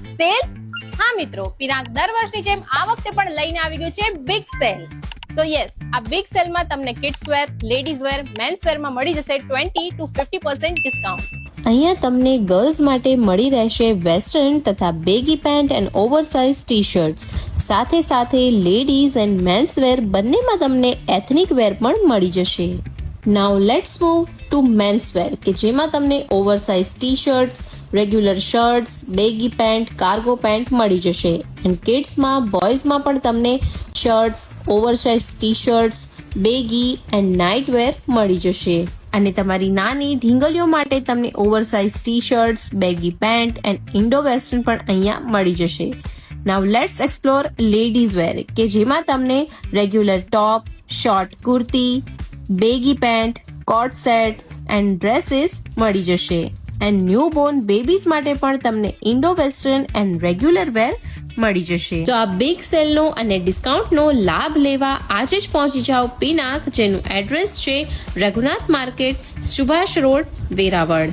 Cell? હા મિત્રો, પિનાક દર વર્ષની જેમ આ વખતે પણ લઈને આવી ગયું છે બિગ સેલ. સો યસ, આ બિગ સેલમાં તમને kids wear, ladies wear, men's વેરમાં મળી જશે 20 to 50% ડિસ્કાઉન્ટ. અહીંયા તમને ગર્લ્સ માટે મળી રહેશે વેસ્ટર્ન તથા baggy pant and oversize t shirts. સાથે સાથે લેડીઝ એન્ડ મેન્સ વેર બંનેમાં તમને એથનિક વેર પણ મળી જશે. Now let's move to men's wear કે જેમાં તમને oversize t shirts, regular shirts, baggy pant, cargo pant મળી જશે. એન્ડ કિડ્સમાં, બોયઝમાં પણ તમને shirts, oversize t shirts, baggy and night wear મળી જશે. અને તમારી નાની ઢીંગલીઓ માટે તમને oversize t shirts, baggy pant and Indo western પણ અહીંયા મળી જશે. Now let's explore ladies wear કે જેમાં તમને regular top, short kurti, baggy pant, coat set and dresses મળી જશે. એન્ડ ન્યૂબોર્ન બેબીઝ માટે પણ તમને indo western and regular wear મળી જશે. તો આ બિગ સેલનો અને ડિસ્કાઉન્ટનો લાભ લેવા આજે જ પહોંચી જાઓ પિનાક, જેનું એડ્રેસ છે રઘુનાથ માર્કેટ, સુભાષ રોડ, વેરાવળ.